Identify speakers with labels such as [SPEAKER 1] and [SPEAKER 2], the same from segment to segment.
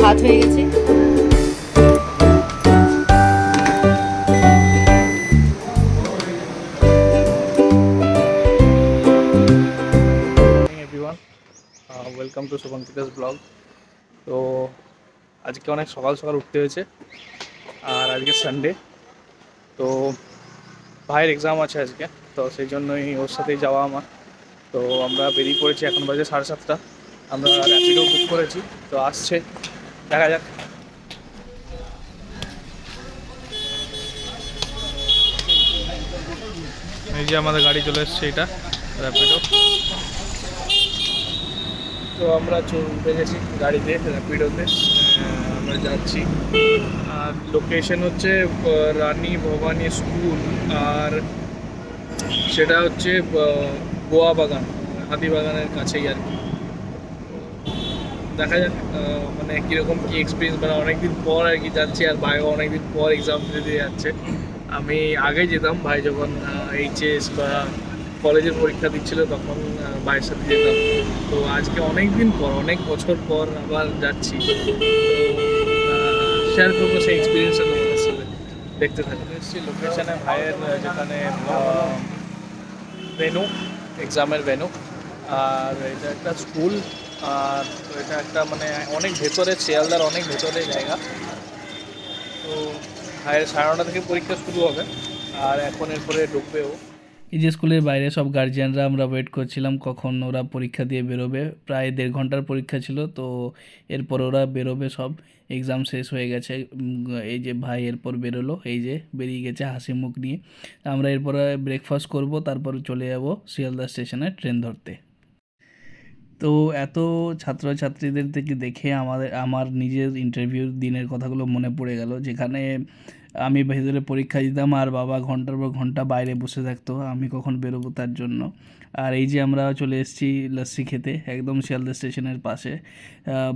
[SPEAKER 1] ভাত হয়ে গেছে।
[SPEAKER 2] Welcome to Shubhankita's blog. তো আজকে অনেক সকাল সকাল উঠতে হয়েছে, আর আজকে সানডে, তো ভাইয়ের এক্সাম আছে আজকে, তো সেই জন্যই ওর সাথেই যাওয়া আমার। তো আমরা বেরিয়ে পড়েছি, এখন বাজে 7:30। আমরা র্যাপিডো বুক করেছি, তো আসছে, দেখা যাক। এই যে আমাদের গাড়ি চলে এসছে, এটা র্যাপিডো। তো আমরা উঠে গেছি গাড়িতে, র্যাপিডোতে আমরা যাচ্ছি। আর লোকেশন হচ্ছে রানী ভবানী স্কুল, আর সেটা হচ্ছে গোয়া বাগান, হাতিবাগানের কাছেই আর কি। দেখা যাক মানে কীরকম কী এক্সপিরিয়েন্স, মানে অনেকদিন পর আর কি যাচ্ছি, আর ভাইও অনেকদিন পর এক্সাম দিতে যাচ্ছে। আমি আগে যেতাম, ভাই যখন এইচএস বা কলেজের পরীক্ষা দিচ্ছিল তখন ভাইয়ের সাথে যেতাম। তো আজকে অনেক দিন পর, অনেক বছর পর আবার যাচ্ছি, তো শেয়ার করবো সেই এক্সপিরিয়েন্সটা তোমাদের সাথে। দেখতে থাকতে এসেছি লোকেশানে ভাইয়ের, যেখানে ভেনু, এক্সামের ভেনু। আর এটা একটা স্কুল, আর এটা একটা মানে অনেক ভেতরে, শিয়ালদার অনেক ভেতরে জায়গা। তো ভাইয়ের 9:30 থেকে পরীক্ষা শুরু হবে, আর এখন এরপরে ঢুকবেও। এই যে স্কুলের বাইরে সব গার্জিয়ানরা আমরা ওয়েট করছিলাম কখন ওরা পরীক্ষা দিয়ে বেরোবে। প্রায় 1.5 ঘন্টার পরীক্ষা ছিল, তো এরপর ওরা বেরোবে সব। এক্সাম শেষ হয়ে গেছে। এই যে ভাই এরপর বেরোলো, এই যে বেরিয়ে গেছে হাসি মুখ নিয়ে। আমরা এরপরে ব্রেকফাস্ট করব, তারপর চলে যাব শিয়ালদা স্টেশনে ট্রেন ধরতে। তো এত ছাত্রছাত্রীদের থেকে দেখে আমার নিজের ইন্টারভিউর দিনের কথাগুলো মনে পড়ে গেল, যেখানে আমি ভেতরে পরীক্ষা দিতাম আর বাবা ঘন্টার পর ঘন্টা বাইরে বসে থাকতো আমি কখন বেরোবো তার জন্য। আর এই যে আমরা চলে এসেছি লস্যি খেতে, একদম শিয়ালদা স্টেশনের পাশে।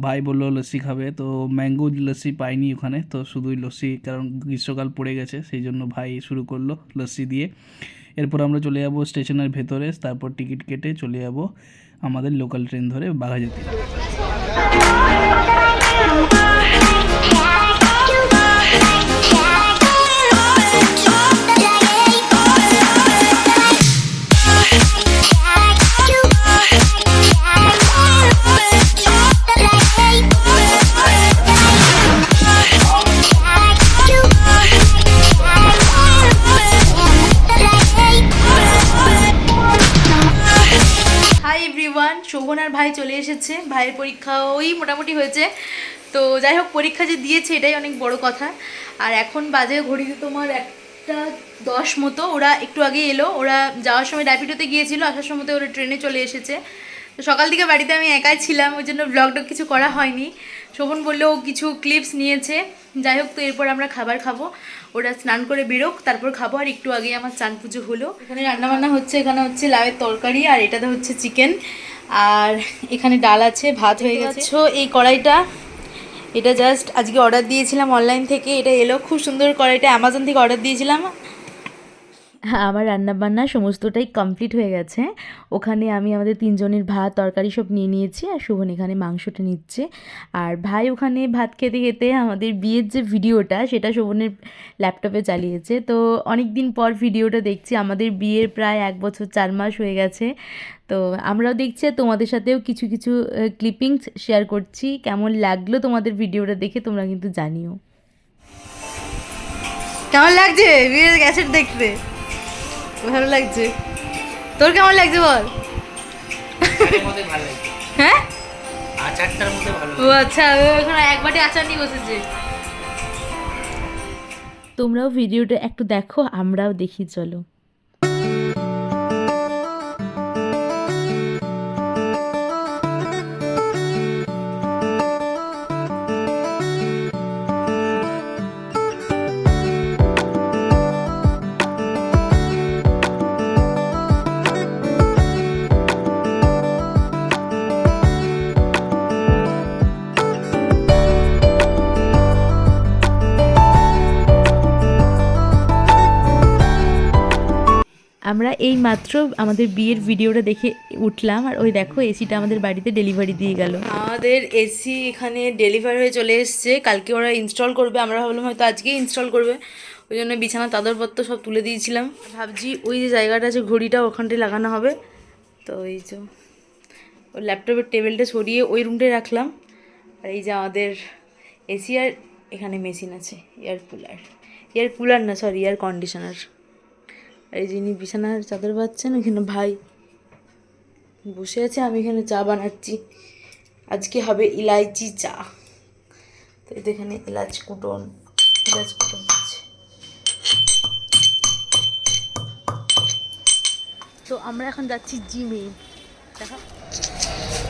[SPEAKER 2] ভাই বললো লস্যি খাবে, তো ম্যাঙ্গো লস্যি পাইনি ওখানে, তো শুধুই লস্যি, কারণ গ্রীষ্মকাল পড়ে গেছে সেই জন্য ভাই শুরু করলো লস্যি দিয়ে। এরপর আমরা চলে যাব স্টেশনের ভেতরে, তারপর টিকিট কেটে চলে যাব আমাদের লোকাল ট্রেন ধরে বাঘাযতীন।
[SPEAKER 1] শোভন আর ভাই চলে এসেছে, ভাইয়ের পরীক্ষা ওই মোটামুটি হয়েছে। তো যাই হোক, পরীক্ষা যে দিয়েছে এটাই অনেক বড় কথা। আর এখন বাজে ঘড়িতে তোমার 1:10 মতো। ওরা একটু আগে এলো, ওরা যাওয়ার সময় র্যাপিডোতে গিয়েছিল, আসার সময় ওরা ট্রেনে চলে এসেছে। তো সকাল থেকে বাড়িতে আমি একাই ছিলাম, ওই জন্য ব্লগটা কিছু করা হয়নি। শোভন বললো কিছু ক্লিপস নিয়েছে। যাই হোক, তো এরপর আমরা খাবার খাবো, ওরা স্নান করে বেরোক তারপর খাবো। আর একটু আগে আমার চান পুজো হলো। এখানে রান্নাবান্না হচ্ছে, এখানে হচ্ছে লাউয়ের তরকারি, আর এটাতে হচ্ছে চিকেন, আর এখানে ডাল আছে, ভাত হয়ে গেছে। এই কড়াইটা, এটা জাস্ট আজকে অর্ডার দিয়েছিলাম অনলাইন থেকে, এটা এলো খুব সুন্দর কড়াইটা, অ্যামাজন থেকে অর্ডার দিয়েছিলাম। আমার রান্নাবান্না সমস্তটাই কমপ্লিট হয়ে গেছে। ওখানে আমি আমাদের 3 জনের ভাত তরকারি সব নিয়ে নিয়েছি, আর শোভন এখানে মাংসটা নিচ্ছে। আর ভাই ওখানে ভাত খেতে খেতে আমাদের বিয়ের যে ভিডিওটা সেটা শোভনের ল্যাপটপে চালিয়েছে। তো অনেক দিন পর ভিডিওটা দেখছি, আমাদের বিয়ের প্রায় 1 বছর 4 মাস হয়ে গেছে। তো আমরাও দেখছি, তোমাদের সাথেও কিছু কিছু ক্লিপিংস শেয়ার করছি। কেমন লাগলো তোমাদের ভিডিওটা দেখে তোমরা কিন্তু জানিও। কেমন লাগছে বিয়ের ক্যাসেট দেখতে? ভালো লাগছে? তোর কেমন লাগছে বল? হ্যাঁ, আচারটার মধ্যে ভালো। ও আচ্ছা, এখন এক বাটি আচার নিয়ে বসেছে। তোমরাও ভিডিওটা একটু দেখো, আমরাও দেখি, চলো। আমরা এই মাত্র আমাদের বিয়ের ভিডিওটা দেখে উঠলাম, আর ওই দেখো এসিটা আমাদের বাড়িতে ডেলিভারি দিয়ে গেল। আমাদের এসি এখানে ডেলিভারি হয়ে চলে এসছে, কালকে ওরা ইনস্টল করবে, আমরা ভাবলাম হয়তো আজকেই ইনস্টল করবে, ওই জন্য বিছানা চাদরপত্র সব তুলে দিয়েছিলাম। ভাবছি ওই যে জায়গাটা আছে ঘড়িটা ওখানটায় লাগানো হবে, তো এই যে ওই ল্যাপটপের টেবিলটা সরিয়ে ওই রুমটায় রাখলাম। আর এই যে আমাদের এসি, আর এখানে মেশিন আছে, এয়ার কুলার না সরি এয়ার কন্ডিশনার। আর এই যিনি বিছানার চাদর পাচ্ছেন এখানে ভাই বসে আছে, আমি এখানে চা বানাচ্ছি, আজকে হবে ইলাইচি চা। তো এই এখানে এলাচ কুটন হচ্ছে। তো আমরা এখন যাচ্ছি জিমে, দেখা।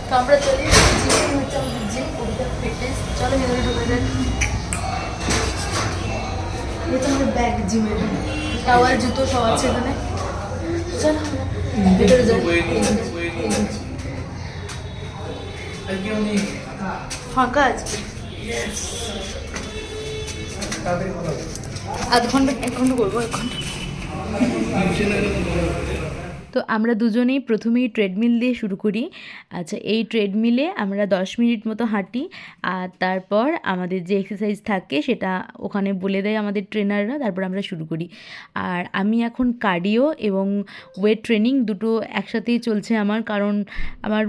[SPEAKER 1] তো আমরা চলে জিমে, হচ্ছে আমাদের জিম কবিতা ফিটনেস। চলো ভিতরে ঢুকে যাক। এটা আমাদের ব্যাগ জিমের, টাওয়াল জুতো সব আছে এখানে। চলো ভিতরে যাই। ফাঁকা আছে আধ ঘন্টা 1 ঘন্টা করবো, 1 ঘন্টা। তো আমরা দুজনেই প্রথমেই ট্রেডমিল দিয়ে শুরু করি। আচ্ছা, এই ট্রেডমিলে আমরা 10 মিনিট মতো হাঁটি, আর তারপর আমাদের যে এক্সারসাইজ থাকে সেটা ওখানে বলে দেয় আমাদের ট্রেনাররা, তারপর আমরা শুরু করি। আর আমি এখন কার্ডিও এবং ওয়েট ট্রেনিং দুটো একসাথেই চলছে আমার, কারণ আমার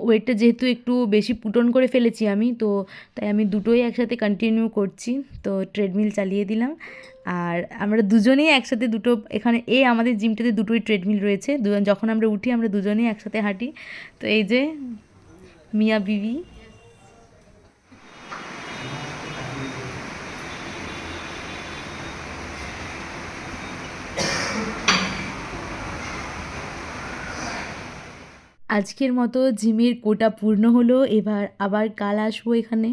[SPEAKER 1] ওয়েটটা যেহেতু একটু বেশি পুটন করে ফেলেছি আমি, তো তাই আমি দুটোই একসাথে কন্টিনিউ করছি। তো ট্রেডমিল চালিয়ে দিলাম, আর আমরা দুজনেই একসাথে দুটো, এখানে আমাদের জিমটাতে দুটোই ট্রেডমিল রয়েছে, যখন আমরা উঠি আমরা দুজনেই একসাথে হাঁটি। তো এই যে মিয়া বিবি। আজকের মতো জিমের কোটা পূর্ণ হলো, এবার আবার কাল আসবো এখানে।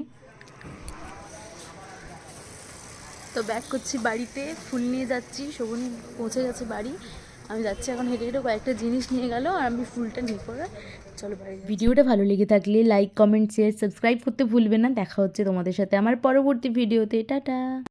[SPEAKER 1] তো ব্যাক করছি বাড়িতে, ফুল নিয়ে যাচ্ছি, শোভন পৌঁছে গেছে বাড়ি, আমি যাচ্ছি এখন হেঁটে হেঁটে, কয়েকটা জিনিস নিয়ে গেল আর আমি ফুলটা নিয়ে পরে চলো বাড়ি। ভিডিওটা ভালো লেগে থাকলে লাইক কমেন্ট শেয়ার সাবস্ক্রাইব করতে ভুলবে না। দেখা হচ্ছে তোমাদের সাথে আমার পরবর্তী ভিডিওতে। টাটা।